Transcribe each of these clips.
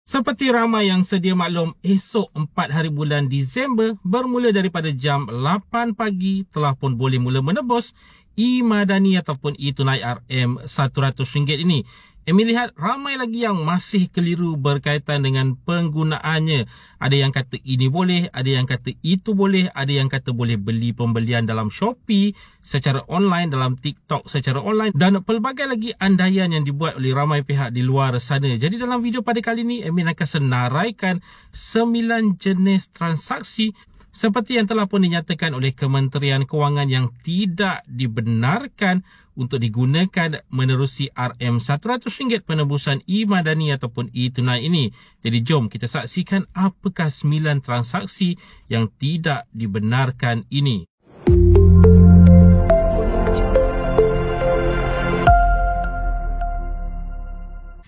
Seperti ramai yang sedia maklum, esok 4 hari bulan Disember bermula daripada jam 8 pagi telah pun boleh mula menebus e-Madani ataupun e-Tunai RM RM100 ini. Emi lihat ramai lagi yang masih keliru berkaitan dengan penggunaannya. Ada yang kata ini boleh, ada yang kata itu boleh, ada yang kata boleh beli pembelian dalam Shopee secara online, dalam TikTok secara online dan pelbagai lagi andaian yang dibuat oleh ramai pihak di luar sana. Jadi dalam video pada kali ini, Emi akan senaraikan 9 jenis transaksi seperti yang telah pun dinyatakan oleh Kementerian Kewangan yang tidak dibenarkan untuk digunakan menerusi RM100 penebusan e-Madani ataupun e-Tunai ini. Jadi jom kita saksikan apakah 9 transaksi yang tidak dibenarkan ini.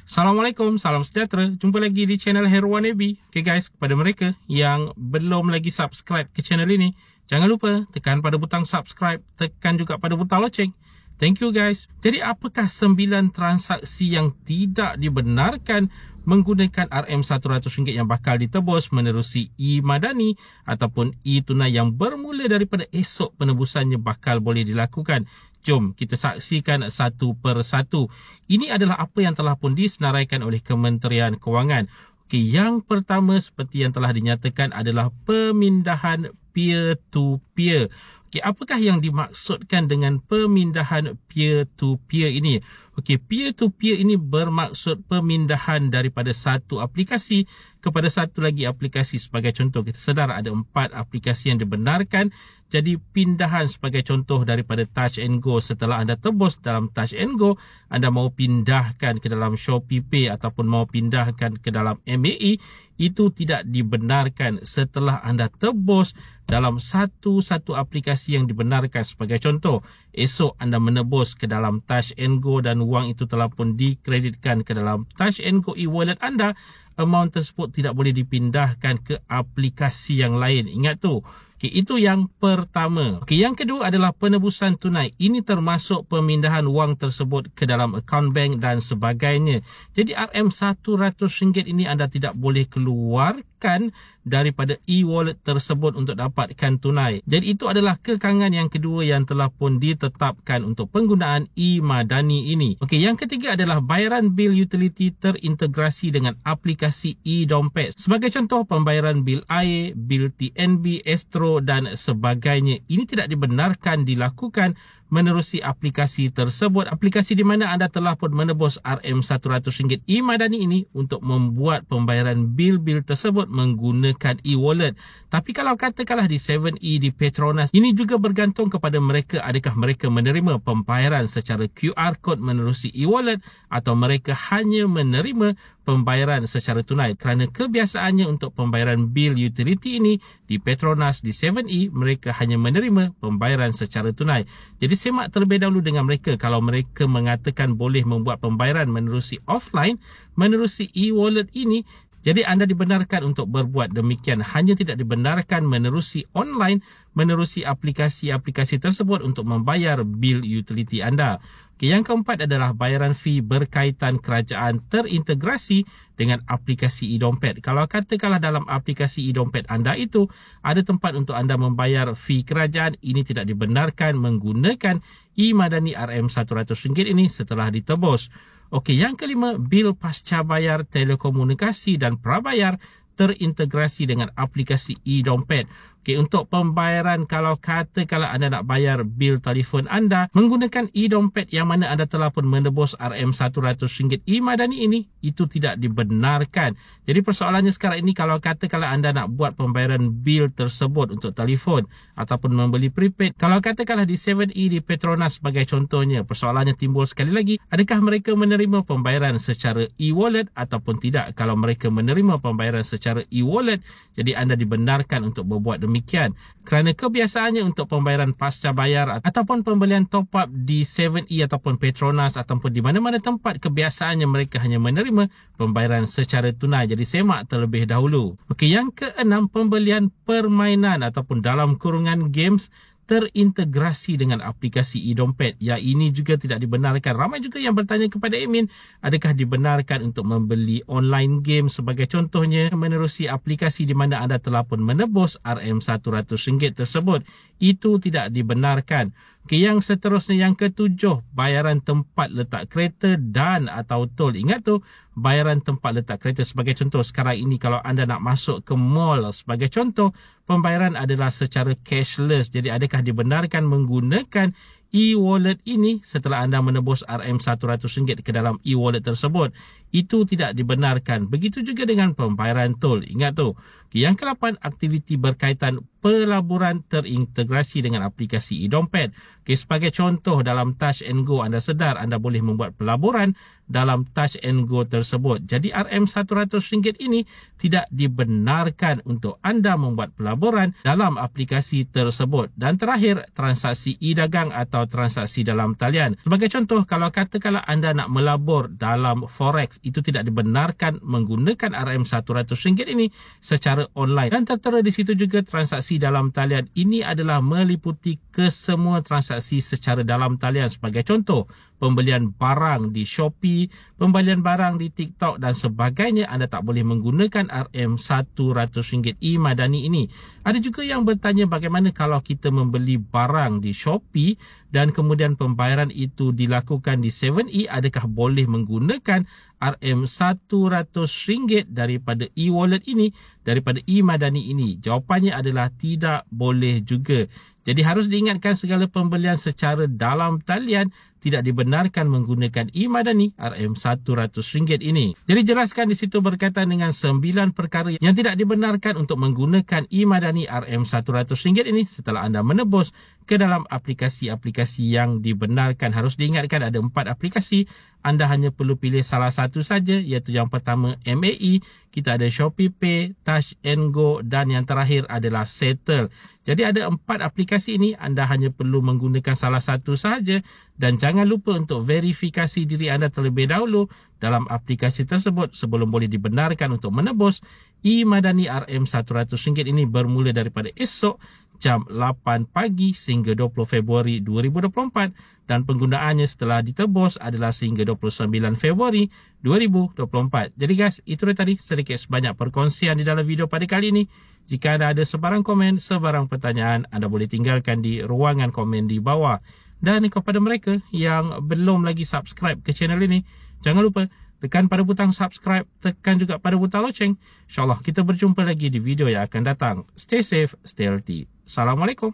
Assalamualaikum, salam sejahtera. Jumpa lagi di channel Heruan AB. Okay guys, kepada mereka yang belum lagi subscribe ke channel ini, jangan lupa tekan pada butang subscribe, tekan juga pada butang loceng. Thank you guys. Jadi apakah 9 transaksi yang tidak dibenarkan menggunakan RM100 yang bakal ditebus menerusi e-Madani ataupun e-Tunai yang bermula daripada esok penebusannya bakal boleh dilakukan? Jom kita saksikan satu persatu. Ini adalah apa yang telah pun disenaraikan oleh Kementerian Kewangan. Okey, yang pertama seperti yang telah dinyatakan adalah pemindahan peer-to-peer. Okey, apakah yang dimaksudkan dengan pemindahan peer-to-peer ini? Okey, peer-to-peer ini bermaksud pemindahan daripada satu aplikasi kepada satu lagi aplikasi. Sebagai contoh, kita sedar ada 4 aplikasi yang dibenarkan. Jadi pindahan sebagai contoh daripada Touch and Go, setelah anda tebus dalam Touch and Go, anda mau pindahkan ke dalam Shopee Pay ataupun mau pindahkan ke dalam MAE, itu tidak dibenarkan setelah anda tebus dalam satu aplikasi yang dibenarkan. Sebagai contoh, esok anda menebus ke dalam Touch and Go dan wang itu telah pun dikreditkan ke dalam Touch and Go e-wallet anda, amount tersebut tidak boleh dipindahkan ke aplikasi yang lain. Ingat tu. Okay, itu yang pertama. Okay, yang kedua adalah penebusan tunai. Ini termasuk pemindahan wang tersebut ke dalam akaun bank dan sebagainya. Jadi RM100 ini anda tidak boleh keluarkan daripada e-wallet tersebut untuk dapatkan tunai. Jadi itu adalah kekangan yang kedua yang telah pun ditetapkan untuk penggunaan e-Madani ini. Okey, yang ketiga adalah bayaran bil utility terintegrasi dengan aplikasi e-dompet. Sebagai contoh, pembayaran bil air, bil TNB, Astro dan sebagainya. Ini tidak dibenarkan dilakukan menerusi aplikasi tersebut. Aplikasi di mana anda telah pun menebus RM100 e-Madani ini untuk membuat pembayaran bil-bil tersebut menggunakan e-wallet. Tapi kalau katakanlah di 7E, di Petronas, ini juga bergantung kepada mereka, adakah mereka menerima pembayaran secara QR code menerusi e-wallet atau mereka hanya menerima pembayaran secara tunai. Kerana kebiasaannya untuk pembayaran bil utility ini di Petronas, di 7E, mereka hanya menerima pembayaran secara tunai. Jadi semak terlebih dahulu dengan mereka. Kalau mereka mengatakan boleh membuat pembayaran menerusi offline, menerusi e-wallet ini, jadi anda dibenarkan untuk berbuat demikian. Hanya tidak dibenarkan menerusi online, menerusi aplikasi-aplikasi tersebut untuk membayar bil utility anda. Okay, yang keempat adalah bayaran fee berkaitan kerajaan terintegrasi dengan aplikasi e-dompet. Kalau katakanlah dalam aplikasi e-dompet anda itu ada tempat untuk anda membayar fee kerajaan, ini tidak dibenarkan menggunakan e-Madani RM100 ini setelah ditebus. Okey, yang kelima, bil pasca bayar telekomunikasi dan prabayar terintegrasi dengan aplikasi e-dompet. Okey, untuk pembayaran, kalau anda nak bayar bil telefon anda menggunakan e-dompet yang mana anda telah pun menebus RM100 e-Madani ini, itu tidak dibenarkan. Jadi persoalannya sekarang ini, kalau anda nak buat pembayaran bil tersebut untuk telefon ataupun membeli prepaid, kalau katakanlah di 7E, di Petronas sebagai contohnya, persoalannya timbul sekali lagi, adakah mereka menerima pembayaran secara e-wallet ataupun tidak? Kalau mereka menerima pembayaran secara e-wallet, jadi anda dibenarkan untuk berbuat demikian. Kerana kebiasaannya untuk pembayaran pasca bayar ataupun pembelian top up di 7E ataupun Petronas ataupun di mana-mana tempat, kebiasaannya mereka hanya menerima pembayaran secara tunai. Jadi semak terlebih dahulu. Okey, yang keenam, pembelian permainan ataupun dalam kurungan games terintegrasi dengan aplikasi e-dompet. Ya, ini juga tidak dibenarkan. Ramai juga yang bertanya kepada admin, adakah dibenarkan untuk membeli online game sebagai contohnya menerusi aplikasi di mana anda telah pun menebus RM100 tersebut. Itu tidak dibenarkan. Yang seterusnya, yang ketujuh, bayaran tempat letak kereta dan atau tol. Ingat tu, bayaran tempat letak kereta sebagai contoh. Sekarang ini kalau anda nak masuk ke mall sebagai contoh, pembayaran adalah secara cashless. Jadi adakah dibenarkan menggunakan e-wallet ini setelah anda menebus RM100 ke dalam e-wallet tersebut? Itu tidak dibenarkan. Begitu juga dengan pembayaran tol. Ingat tu. Yang ke-8, aktiviti berkaitan pelaburan terintegrasi dengan aplikasi e-dompet. Sebagai contoh, dalam Touch and Go, anda sedar anda boleh membuat pelaburan dalam Touch and Go tersebut. Jadi RM100 ini tidak dibenarkan untuk anda membuat pelaburan dalam aplikasi tersebut. Dan terakhir, transaksi e-dagang atau transaksi dalam talian. Sebagai contoh, kalau katakanlah anda nak melabur dalam forex, itu tidak dibenarkan menggunakan RM100 ini secara online. Dan tertera di situ juga transaksi dalam talian. Ini adalah meliputi kesemua transaksi secara dalam talian. Sebagai contoh, pembelian barang di Shopee, pembelian barang di TikTok dan sebagainya, anda tak boleh menggunakan RM100 e-Madani ini. Ada juga yang bertanya bagaimana kalau kita membeli barang di Shopee dan kemudian pembayaran itu dilakukan di 7E, adakah boleh menggunakan RM100 daripada e-wallet ini, daripada e-Madani ini? Jawapannya adalah tidak boleh juga. Jadi harus diingatkan, segala pembelian secara dalam talian tidak dibenarkan menggunakan e-Madani RM100 ini. Jadi jelaskan di situ berkaitan dengan 9 perkara yang tidak dibenarkan untuk menggunakan e-Madani RM100 ini setelah anda menebus ke dalam aplikasi-aplikasi yang dibenarkan. Harus diingatkan ada 4 aplikasi. Anda hanya perlu pilih salah satu saja, iaitu yang pertama MAE, kita ada Shopee Pay, Touch and Go dan yang terakhir adalah Settle. Jadi ada 4 aplikasi ini, anda hanya perlu menggunakan salah satu sahaja dan jangan lupa untuk verifikasi diri anda terlebih dahulu dalam aplikasi tersebut sebelum boleh dibenarkan untuk menebus e-Madani RM100 ini bermula daripada esok jam 8 pagi sehingga 20 Februari 2024 dan penggunaannya setelah ditebus adalah sehingga 29 Februari 2024. Jadi guys, itu tadi sedikit sebanyak perkongsian di dalam video pada kali ini. Jika anda ada sebarang komen, sebarang pertanyaan, anda boleh tinggalkan di ruangan komen di bawah. Dan kepada mereka yang belum lagi subscribe ke channel ini, jangan lupa tekan pada butang subscribe, tekan juga pada butang loceng. InsyaAllah kita berjumpa lagi di video yang akan datang. Stay safe, stay healthy. Assalamualaikum.